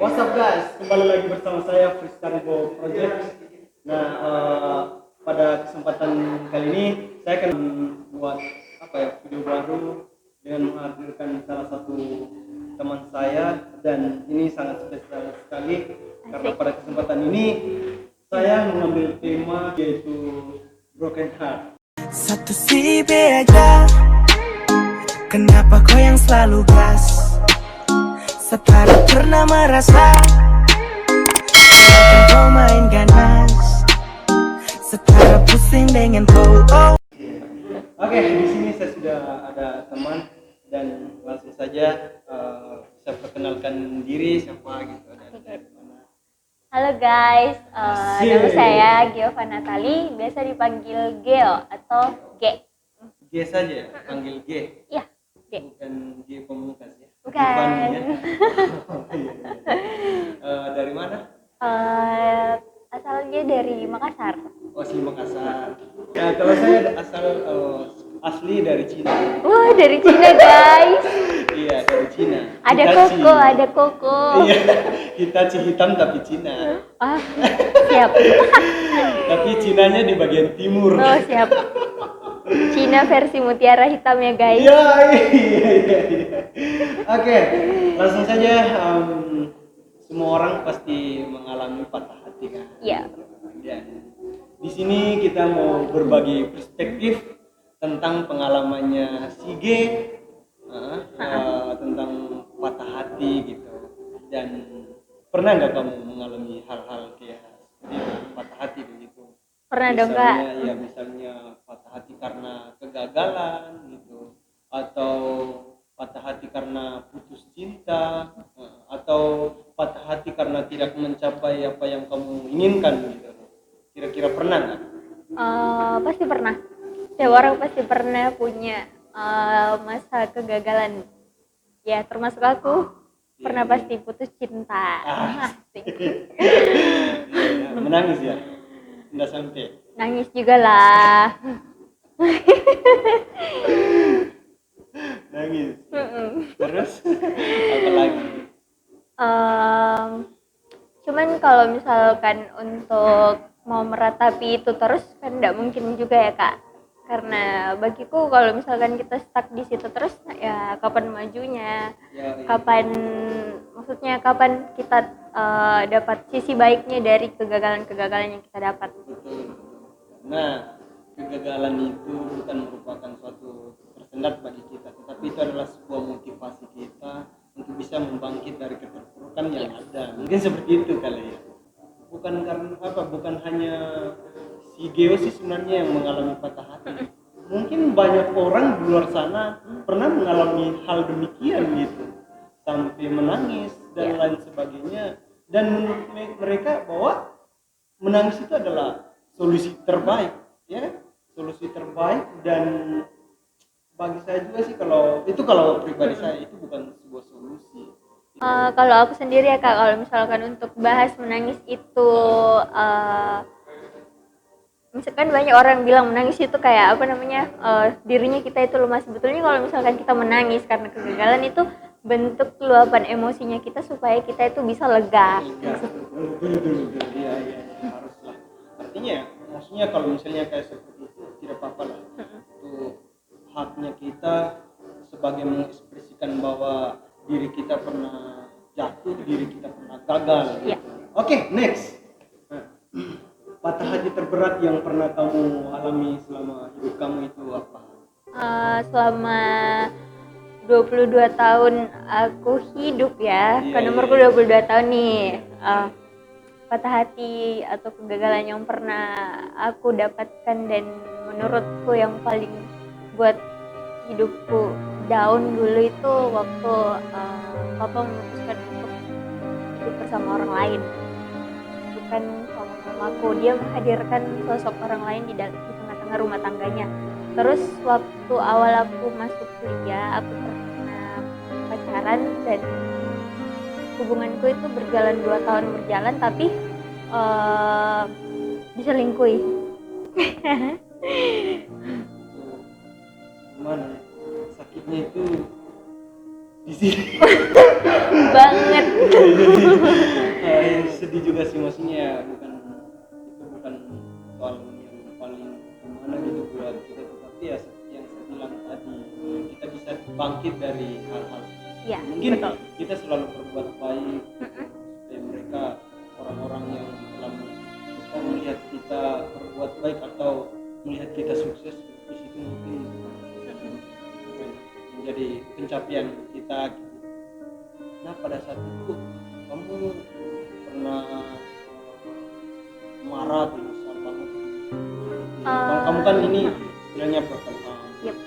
What's up guys, kembali lagi bersama saya Friskaribo Project. Nah, pada kesempatan kali ini saya akan buat video baru dengan menghadirkan salah satu teman saya, dan ini sangat spesial sekali karena pada kesempatan ini saya mengambil tema yaitu Broken Heart. Satu si beda, kenapa kau yang selalu gas? Setara pernah merasa akan kau main ganas, setara pusing dengan kau. Oke, di sini saya sudah ada teman dan langsung saja saya perkenalkan diri siapa gitu dan dari mana. Halo guys, nama saya Giova Natali, biasa dipanggil Geo atau G. G saja ya, panggil G. Iya, G. Bukan G Pamungkas ya. Bukan. Giovanni ya. Dari mana? Asalnya dari Makassar. Oh, asli Makassar. Ya, kalau saya asli dari Cina. Wah, dari Cina guys. Iya, dari Cina. Ada Hitachi. koko, ada koko. Iya, Hitachi hitam tapi Cina. Ah, siap. Tapi Cinanya di bagian timur. Oh, siap. Cina versi mutiara hitam ya guys. Iya. Oke, langsung saja. Semua orang pasti mengalami patah hati kan? Iya. Ya. Di sini kita mau berbagi perspektif tentang pengalamannya si G, tentang patah hati gitu. Dan pernah nggak kamu mengalami hal-hal kayak patah hati begitu? Pernah dong kak? Ya misalnya patah hati karena kegagalan gitu, atau patah hati karena putus cinta, atau patah hati karena tidak mencapai apa yang kamu inginkan gitu. Kira-kira pernah nggak? Pasti pernah. Setiap orang pasti pernah punya masa kegagalan. Ya termasuk aku pernah pasti putus cinta. Asik. Ya, menangis ya? Nggak sampai? Nangis juga lah. Nangis. Terus apa lagi? Cuman kalau misalkan untuk mau meratapi itu terus kan nggak mungkin juga ya kak, karena bagiku kalau misalkan kita stuck di situ terus ya kapan majunya, maksudnya kapan kita dapat sisi baiknya dari kegagalan yang kita dapat. Betul. Nah, kegagalan itu bukan merupakan suatu tersendat bagi kita, tetapi itu adalah sebuah motivasi kita untuk bisa membangkit dari keterpurukan yang ada. Mungkin seperti itu kali ya. Bukan karena apa? Bukan hanya si Geo sih sebenarnya yang mengalami patah hati. Mungkin banyak orang di luar sana pernah mengalami hal demikian gitu, sampai menangis dan lain sebagainya. Dan menurut mereka bahwa menangis itu adalah solusi terbaik, ya, solusi terbaik. Dan bagi saya juga sih kalau pribadi saya itu bukan sebuah solusi. Kalau aku sendiri ya kak, kalau misalkan untuk bahas menangis itu, misalkan banyak orang bilang menangis itu kayak apa namanya, dirinya kita itu lemah. Sebetulnya kalau misalkan kita menangis karena kegagalan itu bentuk luapan emosinya kita supaya kita itu bisa lega. Betul. Iya, haruslah. Artinya, maksudnya kalau misalnya kayak seperti itu tidak apa-apa lah. Itu haknya kita sebagai mengekspresikan bahwa diri kita pernah jatuh, diri kita pernah gagal. Gitu. Oke, next. Patah hati terberat yang pernah kamu alami selama hidup kamu itu apa? Selama 22 tahun aku hidup ya, kan umurku 22 tahun nih. Patah hati atau kegagalan yang pernah aku dapatkan dan menurutku yang paling buat hidupku down dulu itu waktu papa memutuskan untuk hidup bersama orang lain, bukan sama mamaku. Dia menghadirkan sosok orang lain di tengah-tengah rumah tangganya. Terus waktu awal aku masuk kuliah, aku pernah pacaran dan hubunganku itu berjalan 2 tahun berjalan, tapi diselingkuhi. Gimana? Sakitnya itu di sini. banget. Sedih juga sih, maksudnya bukan itu bukan soal yang paling gimana gitu buat kita, tetapi ya seperti yang saya bilang tadi, kita bisa bangkit dari hal-hal Ya, mungkin betul. kita selalu berbuat baik supaya mereka orang-orang yang dalam kita melihat kita berbuat baik atau melihat kita sukses di situ mungkin menjadi pencapaian kita. Nah pada saat itu kamu pernah marah atau nyesal banget? Kamu kan ini istilahnya broken home. Yep.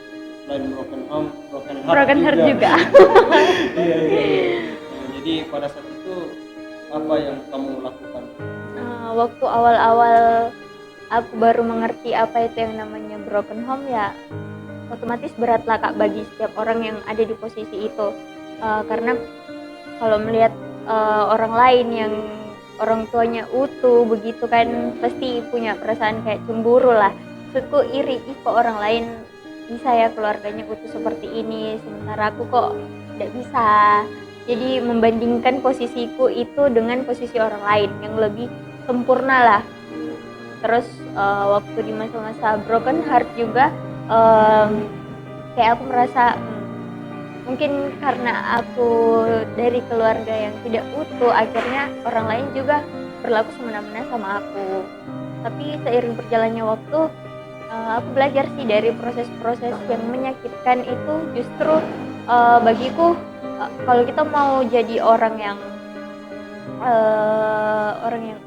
Selain broken home, broken Broken heart juga. Iya. Nah, jadi pada saat itu apa yang kamu lakukan? Waktu awal-awal aku baru mengerti apa itu yang namanya broken home, ya otomatis berat lah Kak bagi setiap orang yang ada di posisi itu. Karena kalau melihat orang lain yang orang tuanya utuh begitu kan, pasti punya perasaan kayak cemburu lah. Maksudku iri, kok orang lain bisa ya keluarganya utuh seperti ini, sementara aku kok tidak bisa. Jadi membandingkan posisiku itu dengan posisi orang lain yang lebih sempurna lah. Terus waktu di masa-masa broken heart juga kayak aku merasa mungkin karena aku dari keluarga yang tidak utuh, akhirnya orang lain juga berlaku semena-mena sama aku. Tapi seiring berjalannya waktu, aku belajar sih dari proses-proses yang menyakitkan itu. Justru bagiku kalau kita mau jadi orang yang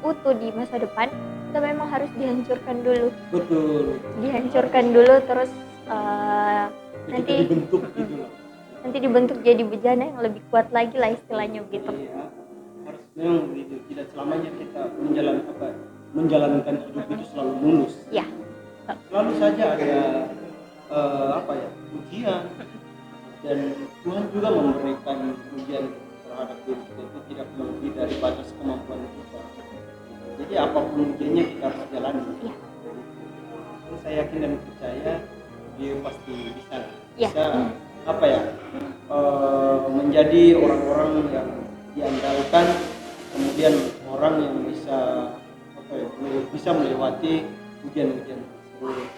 utuh di masa depan, kita memang harus dihancurkan dulu. Betul. Dihancurkan dulu, terus Kita dibentuk gitu loh. nanti dibentuk jadi bejana yang lebih kuat lagi lah istilahnya begitu. Iya, harus memang begitu. Tidak selamanya kita menjalankan hidup itu selalu mulus. Ya. Selalu saja ada ujian, dan Tuhan juga memberikan ujian terhadap diri kita itu tidak melebihi dari batas kemampuan kita. Jadi apapun ujiannya kita harus jalani. Ya. Saya yakin dan percaya dia pasti bisa Ya. Menjadi orang-orang yang diandalkan, kemudian orang yang bisa melewati ujian-ujian tersebut.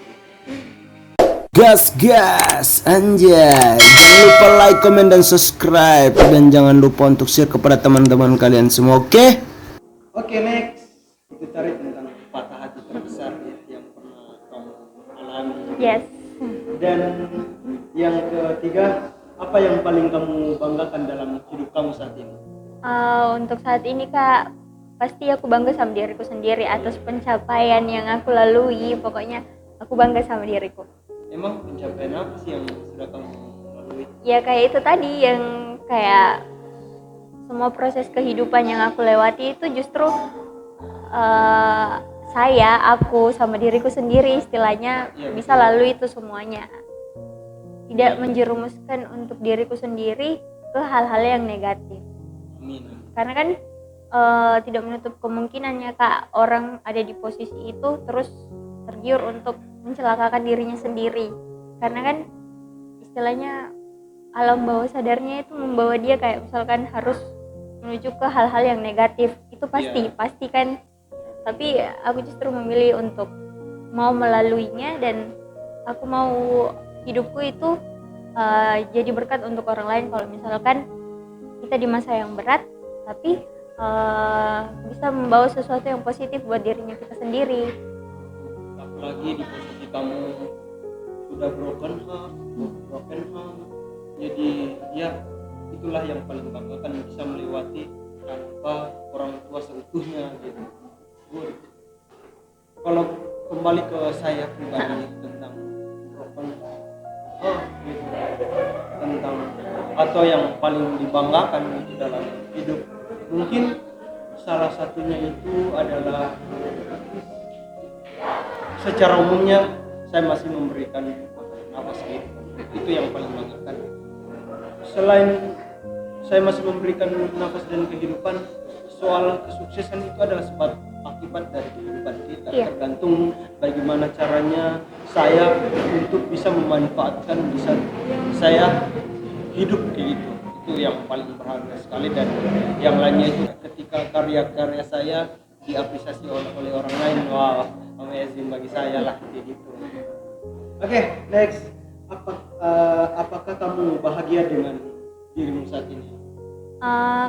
Gas anjay. Jangan lupa like, komen, dan subscribe. Dan jangan lupa untuk share kepada teman-teman kalian semua, oke? Oke, next kita cari tentang patah hati terbesar ya, yang pernah kamu alami. Yes. Dan yang ketiga, apa yang paling kamu banggakan dalam hidup kamu saat ini? Untuk saat ini Kak, pasti aku bangga sama diriku sendiri atas pencapaian yang aku lalui. Pokoknya aku bangga sama diriku. Emang pencapaian apa sih yang sudah kamu lalui? Ya kayak itu tadi, yang kayak semua proses kehidupan yang aku lewati itu justru aku sama diriku sendiri istilahnya bisa lalui itu semuanya. Tidak menjerumuskan untuk diriku sendiri ke hal-hal yang negatif. Amin. Karena kan tidak menutup kemungkinannya Kak, orang ada di posisi itu terus tergiur untuk mencelakakan dirinya sendiri. Karena kan istilahnya alam bawah sadarnya itu membawa dia kayak misalkan harus menuju ke hal-hal yang negatif. Itu pasti kan. Tapi aku justru memilih untuk mau melaluinya, dan aku mau hidupku itu jadi berkat untuk orang lain. Kalau misalkan kita di masa yang berat, tapi bisa membawa sesuatu yang positif buat dirinya kita sendiri. Apalagi di posisi kamu sudah broken heart, jadi ya itulah yang paling banggakan, bisa melewati tanpa orang tua seutuhnya gitu. Kalau kembali ke saya pribadi tentang broken gitu, tentang atau yang paling dibanggakan itu dalam hidup, mungkin salah satunya itu adalah secara umumnya saya masih memberikan nafas hidup. Itu yang paling banggakan. Selain saya masih memberikan nafas dan kehidupan, soal kesuksesan itu adalah sebab akibat dari kehidupan kita. Tergantung bagaimana caranya saya untuk bisa memanfaatkan, bisa saya hidup kayak gitu. itu yang paling berharga sekali. Dan yang lainnya itu ketika karya-karya saya diapresiasi oleh orang lain, wow, amazing bagi saya lah kayak gitu. Oke, next. Apakah kamu bahagia dengan dirimu saat ini?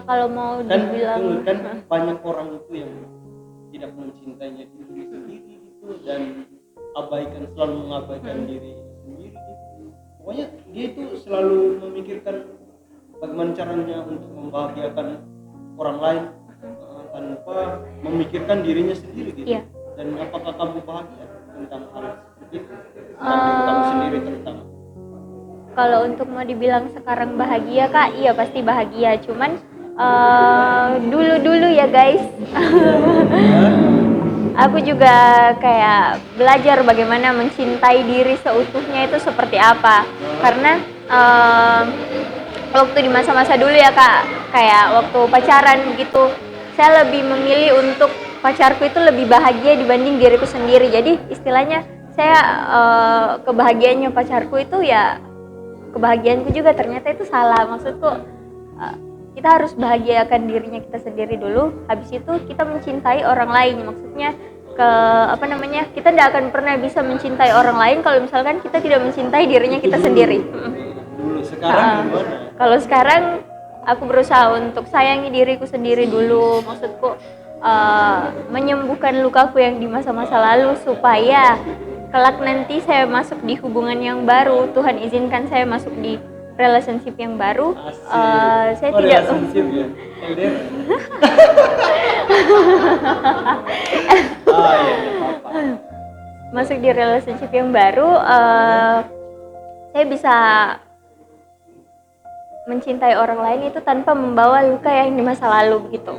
Kalau mau dibilang kan banyak orang itu yang tidak mencintainya diri sendiri gitu, dan selalu mengabaikan diri sendiri gitu. Pokoknya dia itu selalu memikirkan bagaimana caranya untuk membahagiakan orang lain tanpa memikirkan dirinya sendiri gitu. Iya. Dan apakah kamu bahagia tentang hal seperti itu? Tentang diri kamu sendiri terutama. kalau untuk mau dibilang sekarang bahagia Kak, iya pasti bahagia. Cuman dulu ya guys, aku juga kayak belajar bagaimana mencintai diri seutuhnya itu seperti apa. Karena waktu di masa-masa dulu ya Kak, kayak waktu pacaran gitu, saya lebih memilih untuk pacarku itu lebih bahagia dibanding diriku sendiri. Jadi istilahnya saya kebahagiaannya pacarku itu ya kebahagiaanku juga, ternyata itu salah. Maksudku kita harus bahagiakan dirinya kita sendiri dulu, habis itu kita mencintai orang lain. Maksudnya kita tidak akan pernah bisa mencintai orang lain kalau misalkan kita tidak mencintai dirinya kita sendiri. Dulu, sekarang gimana? Kalau sekarang aku berusaha untuk sayangi diriku sendiri dulu. Maksudku menyembuhkan lukaku yang di masa-masa lalu, supaya kelak nanti saya masuk di hubungan yang baru, Tuhan izinkan saya masuk di relationship yang baru, saya tidak relationship ya? LDR? Iya, apa-apa. masuk di relationship yang baru, saya bisa mencintai orang lain itu tanpa membawa luka yang di masa lalu begitu.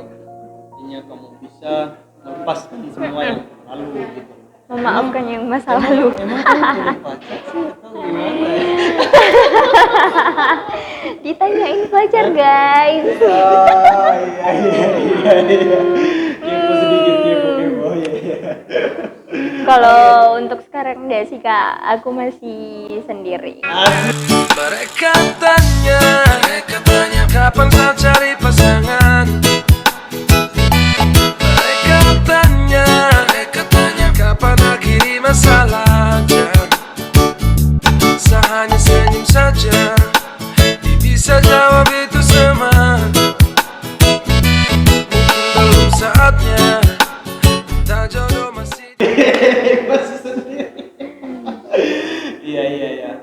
Intinya kamu bisa melepaskan semua yang lalu gitu. Memaafkan yang masa lalu. Emang kamu punya pacar sih atau gimana ya? Ditanyain pacar guys. Oh iya. Kepo sedikit, kepo. Iya. Kalau untuk sekarang deh sih Kak, aku masih sendiri. Mereka tanya kapan kau cari pasangan. Mereka tanya kapan akhiri masalahnya. Saya hanya senyum saja, bisa jawab itu semua. Mungkin belum saatnya, tak jodoh masih. Masih sendiri. Iya.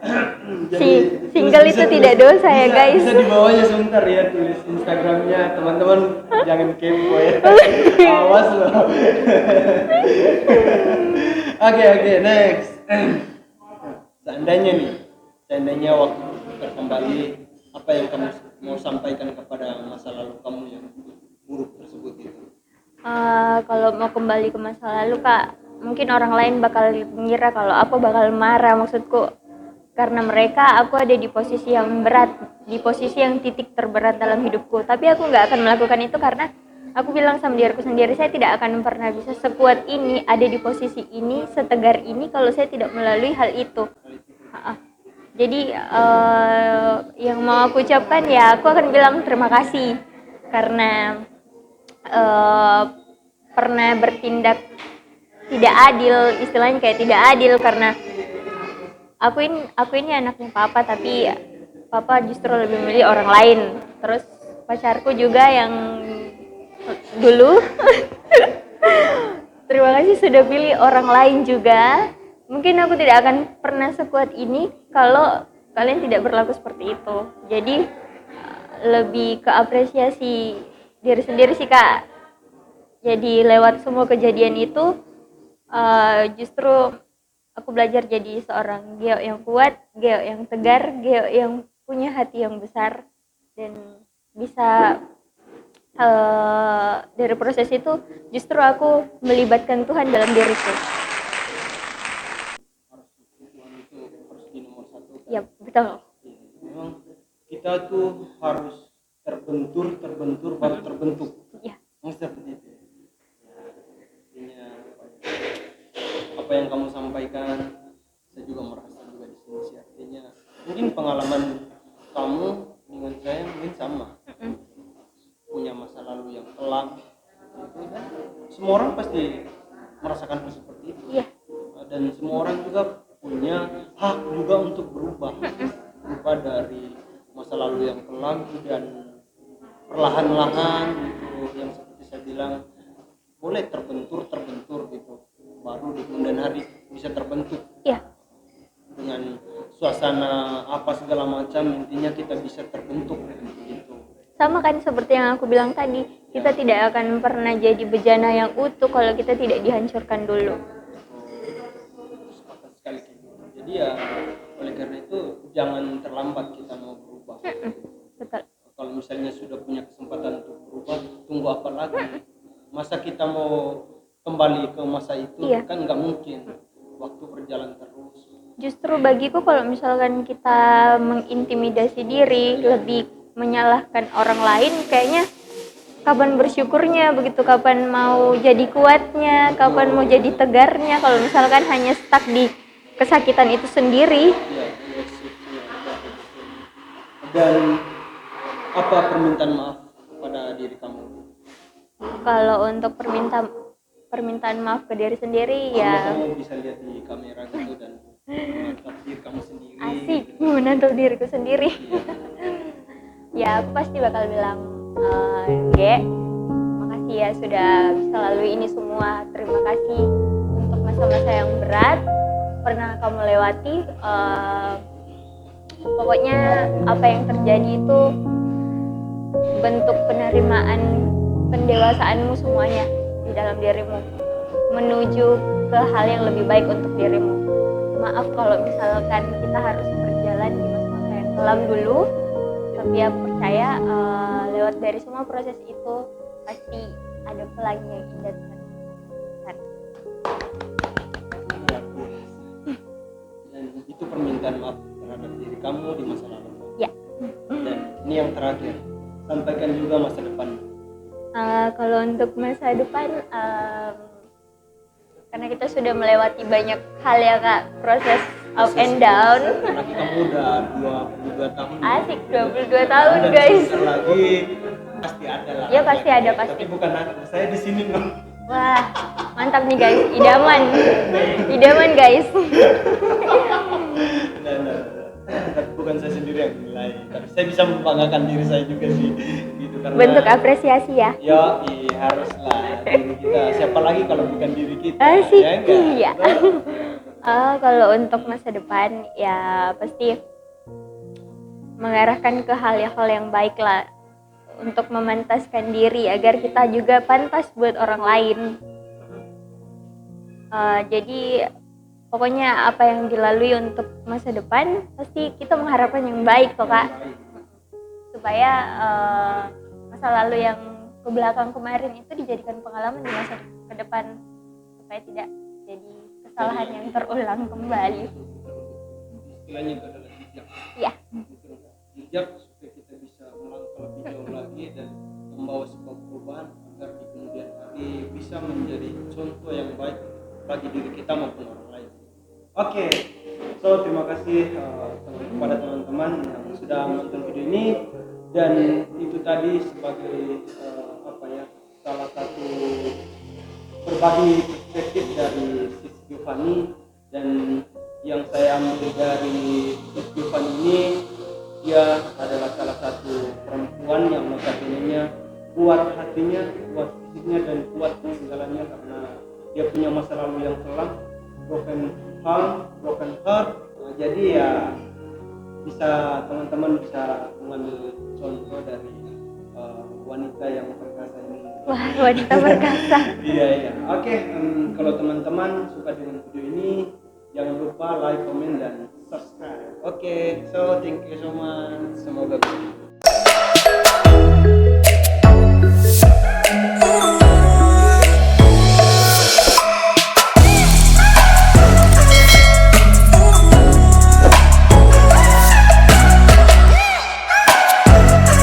Single itu tidak dosa ya guys. Bisa dibawanya sebentar ya, tulis Instagramnya teman-teman, jangan kepo ya. Awas loh. Oke, next. Seandainya waktu putar kembali, apa yang kamu mau sampaikan kepada masa lalu kamu yang buruk tersebut itu? Kalau mau kembali ke masa lalu Kak, mungkin orang lain bakal mengira kalau aku bakal marah. Maksudku karena aku ada di posisi yang berat, di posisi yang titik terberat dalam hidupku. Tapi aku nggak akan melakukan itu karena aku bilang sama diriku sendiri, saya tidak akan pernah bisa sekuat ini, ada di posisi ini, setegar ini kalau saya tidak melalui hal itu. Jadi yang mau aku ucapkan ya, aku akan bilang terima kasih karena pernah bertindak tidak adil, istilahnya kayak tidak adil, karena aku ini anaknya papa, tapi papa justru lebih memilih orang lain. Terus pacarku juga yang dulu terima kasih sudah pilih orang lain juga. Mungkin aku tidak akan pernah sekuat ini kalau kalian tidak berlaku seperti itu. Jadi lebih ke apresiasi diri sendiri sih Kak. Jadi lewat semua kejadian itu justru aku belajar jadi seorang Geo yang kuat, Geo yang tegar, Geo yang punya hati yang besar, dan bisa dari proses itu justru aku melibatkan Tuhan dalam diriku. Tuhan itu harus di nomor satu. Ya betul. Memang kita tuh harus terbentur baru terbentuk. Iya. Seperti itu. Intinya apa yang kamu sampaikan, saya juga merasa juga di sini sih. Artinya mungkin pengalaman kamu dengan saya mungkin sama. itu, dan semua orang pasti merasakan hal seperti itu. Iya. Dan semua orang juga punya hak juga untuk berubah dari masa lalu yang kelam dan perlahan-lahan gitu, yang seperti saya bilang boleh terbentur gitu, baru di kemudian hari bisa terbentuk Iya. dengan suasana apa segala macam, intinya kita bisa terbentuk gitu. Sama kan seperti yang aku bilang tadi, kita tidak akan pernah jadi bejana yang utuh kalau kita tidak dihancurkan dulu. Sepakat sekali kayak gitu. Jadi ya oleh karena itu jangan terlambat kita mau berubah. Betul. Kalau misalnya sudah punya kesempatan untuk berubah, tunggu apa lagi? Masa kita mau kembali ke masa itu? Iya. Kan nggak mungkin. Waktu berjalan terus. Justru bagiku kalau misalkan kita mengintimidasi diri, lebih menyalahkan orang lain, kayaknya kapan bersyukurnya begitu, kapan mau jadi kuatnya, kapan mau jadi tegarnya kalau misalkan hanya stuck di kesakitan itu sendiri. Ya, dan apa permintaan maaf kepada diri kamu? Kalau untuk permintaan maaf ke diri sendiri Kalau ya kamu bisa lihat di kamera gitu dan menatap diri kamu sendiri. asik menantau diriku sendiri. Ya aku pasti bakal bilang, Ge, makasih ya sudah bisa lalui ini semua. Terima kasih untuk masa-masa yang berat pernah kamu lewati. Pokoknya apa yang terjadi itu bentuk penerimaan pendewasaanmu semuanya di dalam dirimu menuju ke hal yang lebih baik untuk dirimu. Maaf kalau misalkan kita harus berjalan di masa-masa yang kelam dulu, tapi ya percaya lewat dari semua proses itu pasti ada pelangi yang indah. Dan itu permintaan maaf terhadap diri kamu di masa lalu. Ya. Dan ini yang terakhir, sampaikan juga masa depan. Kalau untuk masa depan, karena kita sudah melewati banyak hal ya Kak, proses up and down. Lagi kamu udah 22 tahun. Asik, 22 tahun Dan guys. sebentar lagi pasti ada lah. Ya pasti ada, pasti. Tapi bukan aku, saya di sini loh. Wah, mantap nih guys, idaman guys. Nah. Tapi bukan saya sendiri yang menilai, tapi saya bisa membanggakan diri saya juga sih, gitu karena. Bentuk apresiasi ya. Ya, haruslah diri kita. Siapa lagi kalau bukan diri kita? Asik, Ya enggak? iya. Kalau untuk masa depan ya pasti mengarahkan ke hal-hal yang baik lah, untuk memantaskan diri agar kita juga pantas buat orang lain. Jadi pokoknya apa yang dilalui untuk masa depan pasti kita mengharapkan yang baik kok Kak, supaya masa lalu yang ke belakang kemarin itu dijadikan pengalaman di masa ke depan, supaya tidak jadi kesalahan yang terulang kembali. Istilahnya itu adalah jejak. Iya. Jejak supaya kita bisa melangkah lebih jauh lagi dan membawa sebuah perubahan agar di kemudian hari bisa menjadi contoh yang baik bagi diri kita maupun orang lain. Oke, so terima kasih kepada teman-teman yang sudah menonton video ini, dan itu tadi sebagai salah satu berbagi perspektif dari Sis Giovanni, dan yang saya ambil dari Sis Giovanni ini, dia adalah salah satu perempuan yang notabene-nya kuat hatinya, kuat fisiknya, dan kuat segalanya karena dia punya masa lalu yang kelam, broken heart. Jadi ya bisa teman-teman bisa mengambil contoh dari wanita yang perkasa ini. Wah, wanita perkasa. Iya. Oke, kalau teman-teman suka dengan video ini, jangan lupa like, comment, dan subscribe. Oke, so thank you so much. Semoga berhasil.